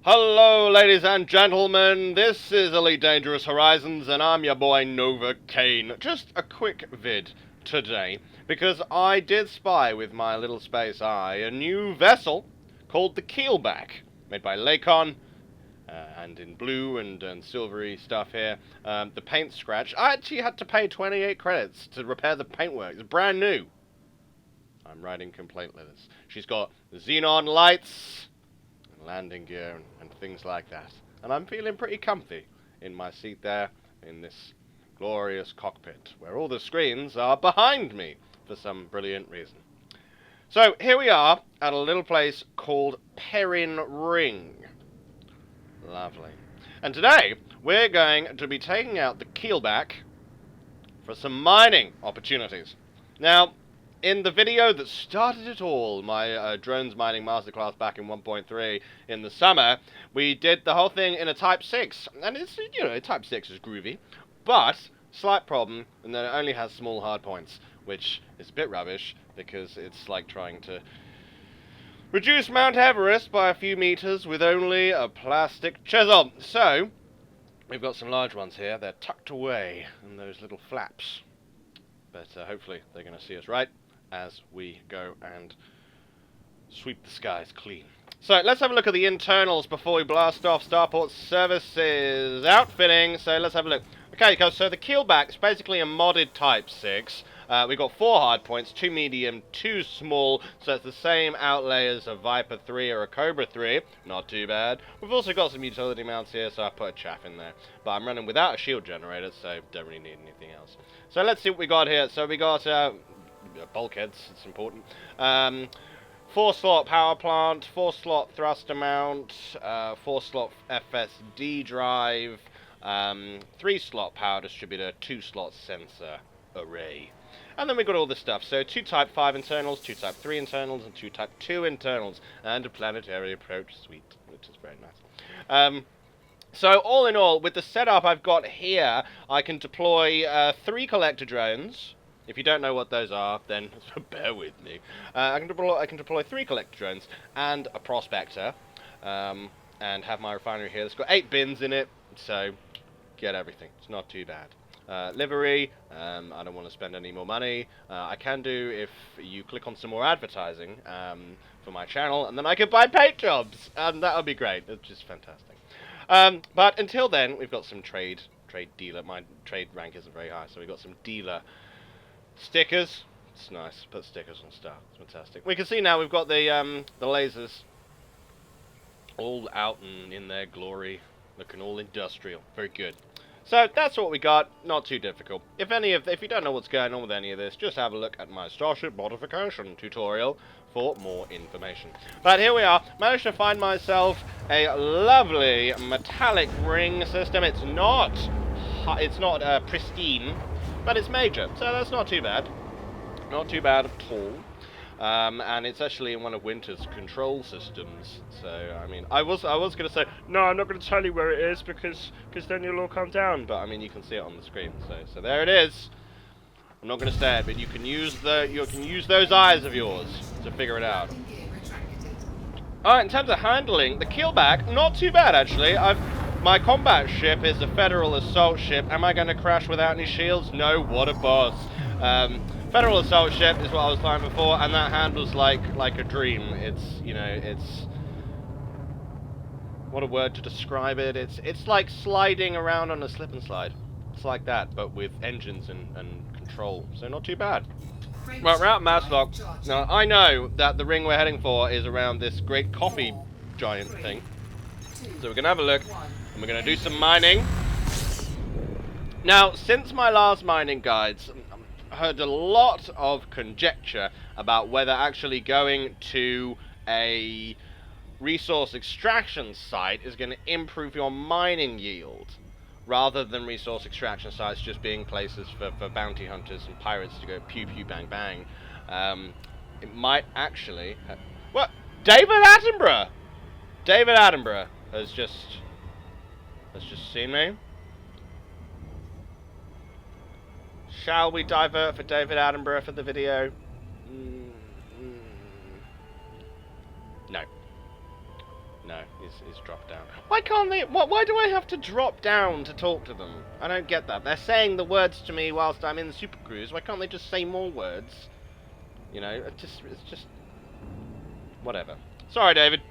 Hello, ladies and gentlemen, this is Elite Dangerous Horizons, and I'm your boy Nova Kane. Just a quick vid today, because I did spy with my little space eye a new vessel called the Keelback, made by Lakon, and in blue and silvery stuff here. The paint scratch, I actually had to pay 28 credits to repair the paintwork. It's brand new. I'm riding complaint letters. She's got xenon lights, landing gear and things like that. And I'm feeling pretty comfy in my seat there in this glorious cockpit where all the screens are behind me for some brilliant reason. So here we are at a little place called Perrin Ring. Lovely. And today we're going to be taking out the Keelback for some mining opportunities. Now, in the video that started it all, my drones mining masterclass back in 1.3 in the summer, we did the whole thing in a Type 6. And it's, Type 6 is groovy, but slight problem in that it only has small hard points, which is a bit rubbish because it's like trying to reduce Mount Everest by a few meters with only a plastic chisel. So, we've got some large ones here. They're tucked away in those little flaps. But hopefully they're going to see us right as we go and sweep the skies clean. So let's have a look at the internals before we blast off. Starport Services outfitting. So let's have a look. Okay, so the Keelback is basically a modded Type 6. We've got 4 hard points, 2 medium, 2 small, so it's the same outlay as a Viper 3 or a Cobra 3. Not too bad. We've also got some utility mounts here, so I put a chaff in there. But I'm running without a shield generator, so don't really need anything else. So let's see what we got here. So we got bulkheads, it's important. 4-slot power plant, 4-slot thruster mount, 4-slot FSD drive, 3-slot power distributor, 2-slot sensor array. And then we got all this stuff. So 2 Type 5 internals, 2 Type 3 internals, and 2 Type 2 internals, and a planetary approach suite, which is very nice. So all in all, with the setup I've got here, I can deploy 3 collector drones. If you don't know what those are, then bear with me. I can deploy 3 collector drones and a prospector, and have my refinery here. It's got 8 bins in it, so get everything. It's not too bad. Livery, I don't want to spend any more money. I can do if you click on some more advertising for my channel, and then I can buy paint jobs, and that would be great. It's just fantastic. But until then, we've got some trade dealer. My trade rank isn't very high, so we've got some dealer stickers. It's nice. Put stickers on stuff. It's fantastic. We can see now we've got the lasers all out and in their glory, looking all industrial. Very good. So that's what we got. Not too difficult. If you don't know what's going on with any of this, just have a look at my Starship modification tutorial for more information. But here we are. Managed to find myself a lovely metallic ring system. It's not pristine, but it's major, so that's not too bad. Not too bad at all. And it's actually in one of Winter's control systems. So, I mean, I was going to say, no, I'm not going to tell you where it is because then you'll all come down. But, I mean, you can see it on the screen. So there it is. I'm not going to say it, but you can use those eyes of yours to figure it out. Alright, in terms of handling, the Keelback, not too bad, actually. My combat ship is a Federal assault ship. Am I going to crash without any shields? No, what a boss. Federal assault ship is what I was flying before, and that handles like a dream. It's what a word to describe it. It's like sliding around on a slip and slide. It's like that, but with engines and control. So not too bad. Well, we're out Maslock. Now I know that the ring we're heading for is around this great coffee giant thing. So we're gonna have a look, and we're gonna do some mining. Now, since my last mining guides, I heard a lot of conjecture about whether actually going to a resource extraction site is going to improve your mining yield, rather than resource extraction sites just being places for bounty hunters and pirates to go pew pew bang bang. It might actually... What? David Attenborough! David Attenborough has just seen me. Shall we divert for David Attenborough for the video? No. No, he's dropped down. Why can't they? Why do I have to drop down to talk to them? I don't get that. They're saying the words to me whilst I'm in the Super Cruise. Why can't they just say more words? You know, it's just whatever. Sorry, David.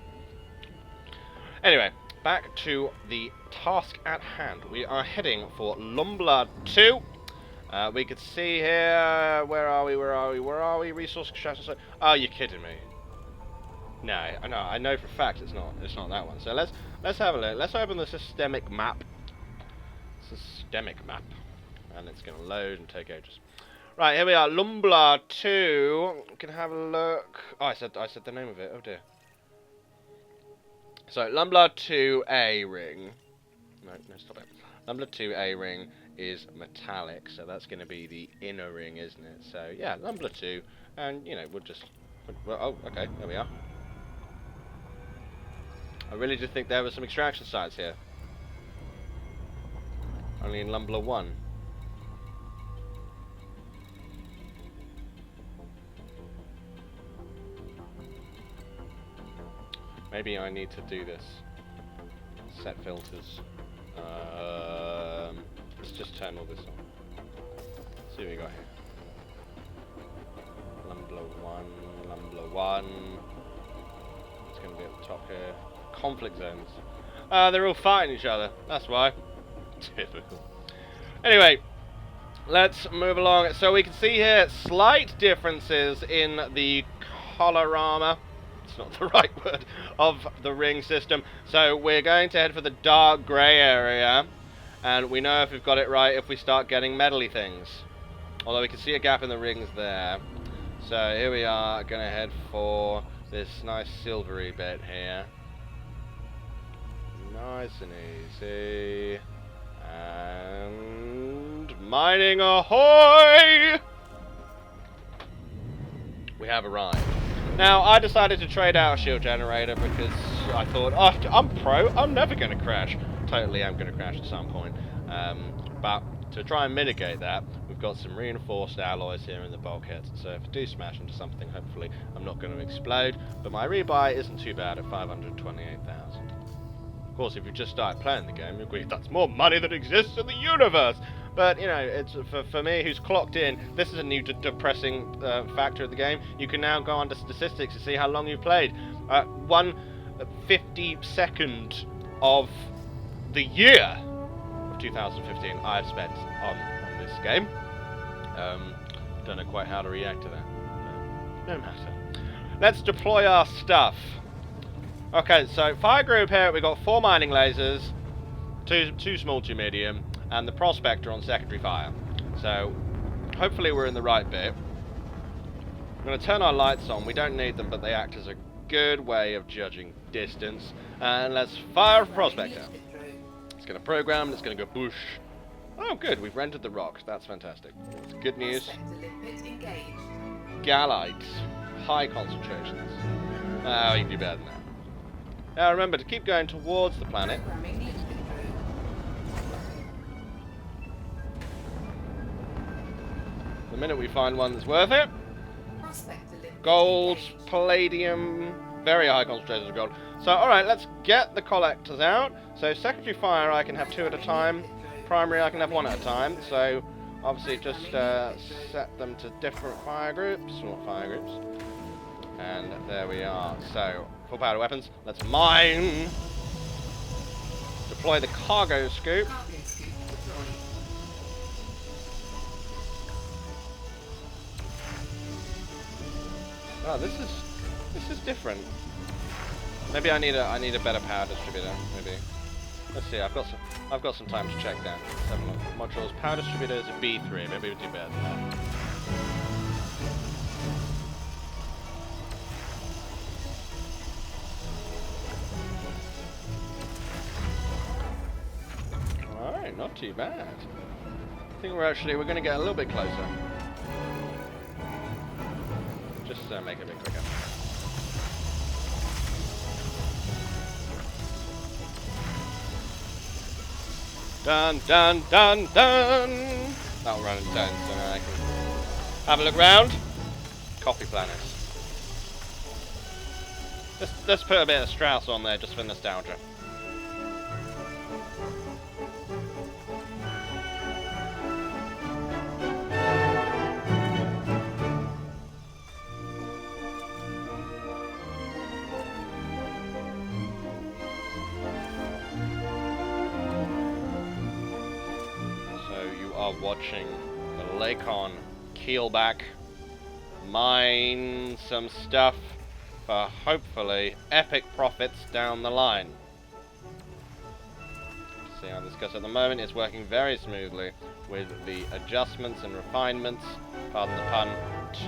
Anyway, back to the task at hand. We are heading for Lumbla 2. We could see here. Where are we? Resource extraction. Oh, you're kidding me. No, I know for a fact it's not that one. So let's have a look. Let's open the systemic map. And it's going to load and take ages. Right, here we are, Lumbla 2. We can have a look. Oh, I said the name of it. Oh dear. So Lumbla 2A ring. No, stop it. Lumbla 2A ring is metallic, so that's going to be the inner ring, isn't it? So yeah, Lumbla 2, and you know we'll just. Well, oh, okay, there we are. I really did think there were some extraction sites here. Only in Lumbla 1. Maybe I need to do this. Set filters. Let's just turn all this on. See what we got here. Lumbla 1. It's going to be at the top here. Conflict zones. They're all fighting each other. That's why. Typical. Anyway, let's move along. So we can see here slight differences in the colorama. It's not the right word, of the ring system. So we're going to head for the dark grey area, and we know if we've got it right if we start getting metally things. Although we can see a gap in the rings there. So here we are, going to head for this nice silvery bit here. Nice and easy. And mining ahoy! We have arrived. Now, I decided to trade out a shield generator because I thought, oh, I'm pro, I'm never going to crash. Totally am going to crash at some point. But to try and mitigate that, we've got some reinforced alloys here in the bulkheads. So if I do smash into something, hopefully I'm not going to explode. But my rebuy isn't too bad at 528,000. Of course, if you just start playing the game, you agree that's more money than exists in the universe. But, you know, it's for me, who's clocked in, this is a new depressing factor of the game. You can now go under statistics to see how long you've played. 1/52nd of the year of 2015 I've spent on this game. Don't know quite how to react to that. No matter. Let's deploy our stuff. Okay, so fire group here, we've got 4 mining lasers, two small, 2 medium, and the prospector on secondary fire. So hopefully we're in the right bit. I'm going to turn our lights on. We don't need them, but they act as a good way of judging distance. And let's fire a prospector. It's going to program, and it's going to go boosh. Oh good, we've rented the rock. That's fantastic. It's good news. Galites. High concentrations. Oh, you can do better than that. Now remember to keep going towards the planet. The minute we find one that's worth it. Gold, palladium, very high concentrations of gold. So alright, let's get the collectors out. So secondary fire I can have 2 at a time. Primary I can have 1 at a time. So obviously just set them to different fire groups. Or fire groups. And there we are. So full power weapons. Let's mine. Deploy the cargo scoop. Oh, this is different. Maybe I need a better power distributor. Maybe. Let's see. I've got some time to check that. Let's have a look. Modules. Power distributor is a B3. Maybe we'll do better than that. Alright, not too bad. I think we're going to get a little bit closer. Just make it a bit quicker. Dun dun dun dun! That'll run its own, so now I can have a look round. Coffee planets. Let's put a bit of Strauss on there just for nostalgia. Watching the Lakon Keelback mine some stuff for hopefully epic profits down the line. See how this goes at the moment. It's working very smoothly with the adjustments and refinements, pardon the pun,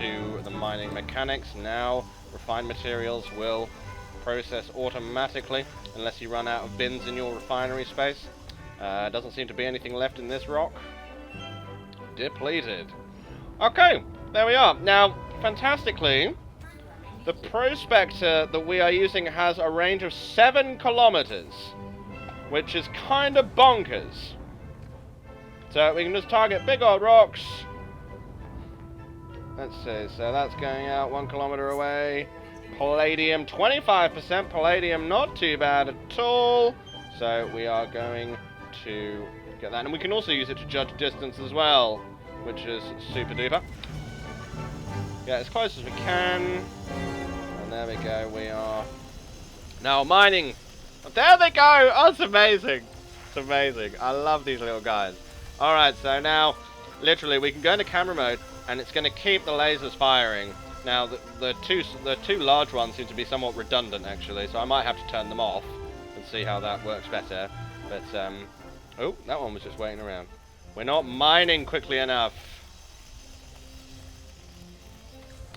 to the mining mechanics. Now refined materials will process automatically unless you run out of bins in your refinery space. Doesn't seem to be anything left in this rock. Depleted. Okay, there we are. Now, fantastically, the prospector that we are using has a range of 7 kilometers, which is kind of bonkers. So we can just target big old rocks. Let's see, so that's going out 1 kilometer away. Palladium, 25% palladium, not too bad at all. So we are going to get that, and we can also use it to judge distance as well, which is super duper. Get as close as we can, and there we go. We are now mining. There they go. Oh, it's amazing. It's amazing. I love these little guys. All right, so now literally we can go into camera mode, and it's going to keep the lasers firing. Now the two large ones seem to be somewhat redundant actually, so I might have to turn them off and see how that works better. But oh, that one was just waiting around. We're not mining quickly enough.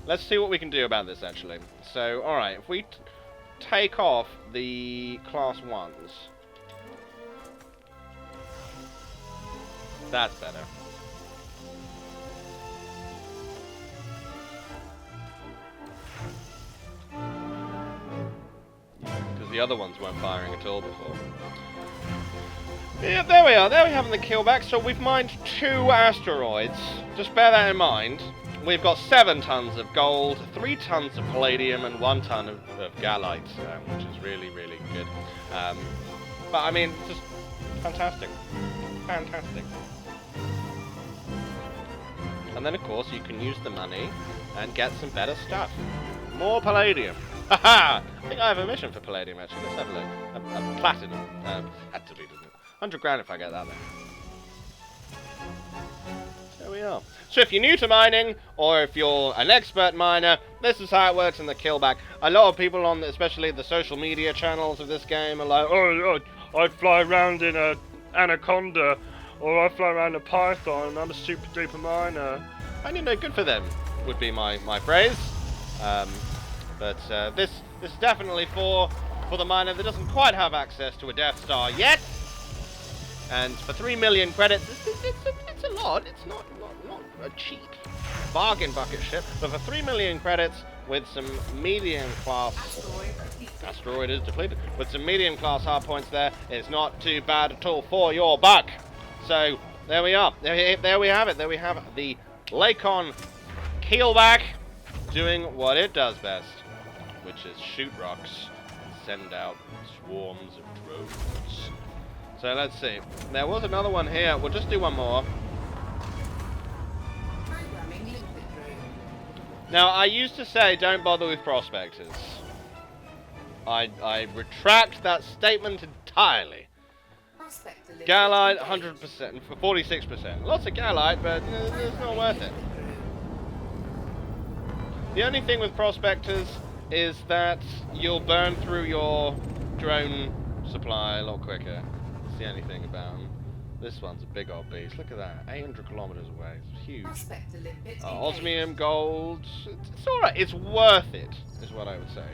Let's see what we can do about this, actually. So, alright, if we take off the class 1s. That's better. Because the other ones weren't firing at all before. Yeah, there we are. There we have the Keelback. So we've mined 2 asteroids. Just bear that in mind. We've got 7 tons of gold, 3 tons of palladium, and 1 ton of gallite, which is really, really good. But I mean, just fantastic. Fantastic. And then, of course, you can use the money and get some better stuff. More palladium. Haha! I think I have a mission for palladium, actually. Let's have a look. A platinum. Had to be, didn't it? 100 grand if I get that then. There we are. So if you're new to mining, or if you're an expert miner, this is how it works in the Keelback. A lot of people on, especially the social media channels of this game, are like, oh, I fly around in a anaconda, or I fly around a python, and I'm a super duper miner. And you know, good for them, would be my phrase. But this is definitely for the miner that doesn't quite have access to a Death Star yet. And for 3 million credits, it's a lot. It's not a cheap bargain bucket ship. But for 3 million credits with some medium class asteroid is depleted. With some medium class hard points there, it's not too bad at all for your buck. So there we are. There we have it. There we have the Lakon Keelback doing what it does best, which is shoot rocks and send out swarms of drones. So let's see. There was another one here. We'll just do one more. Now, I used to say don't bother with prospectors. I retract that statement entirely. Gallite, 100%, for 46%. Lots of gallite, but it's not worth it. The only thing with prospectors is that you'll burn through your drone supply a lot quicker. That's the only thing about them. This one's a big old beast. Look at that, 800 kilometers away. It's huge. Osmium, gold. It's alright. It's worth it, is what I would say.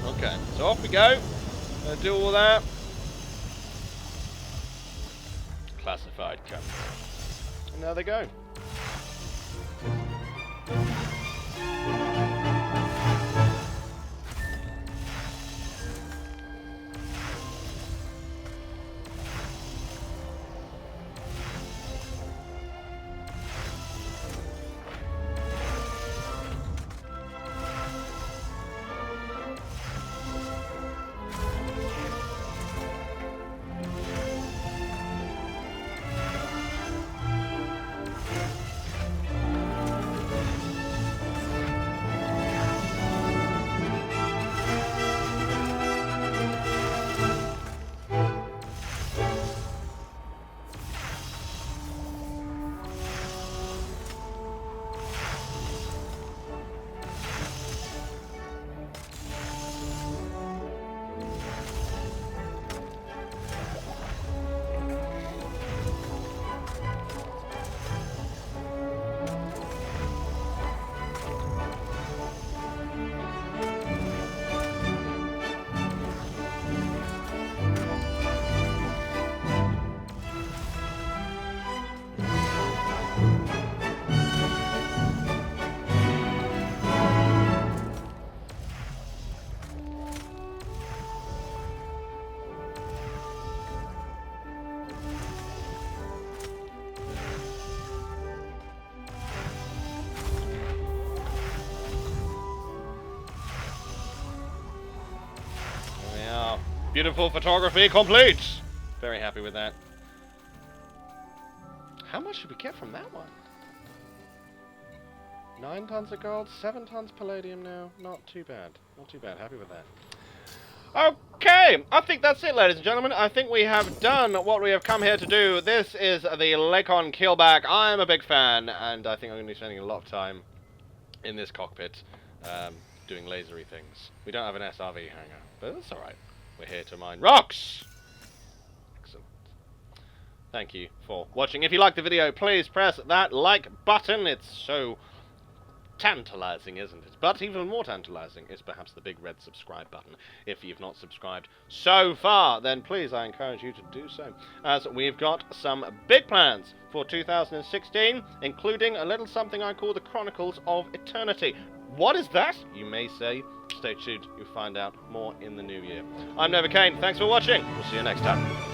Okay, so off we go. Do all that. Classified company. And there they go. Beautiful photography complete. Very happy with that. How much did we get from that one? 9 tons of gold, 7 tons palladium now. Not too bad. Not too bad. Happy with that. Okay, I think that's it, ladies and gentlemen. I think we have done what we have come here to do. This is the Lakon Keelback. I'm a big fan, and I think I'm going to be spending a lot of time in this cockpit doing lasery things. We don't have an SRV hangar, but that's alright. We're here to mine rocks! Excellent. Thank you for watching. If you liked the video, please press that like button. It's so tantalizing, isn't it? But even more tantalizing is perhaps the big red subscribe button. If you've not subscribed so far, then please, I encourage you to do so, as we've got some big plans for 2016, including a little something I call the Chronicles of Eternity. What is that, you may say? Stay tuned, you'll find out more in the new year. I'm Kane, thanks for watching, we'll see you next time.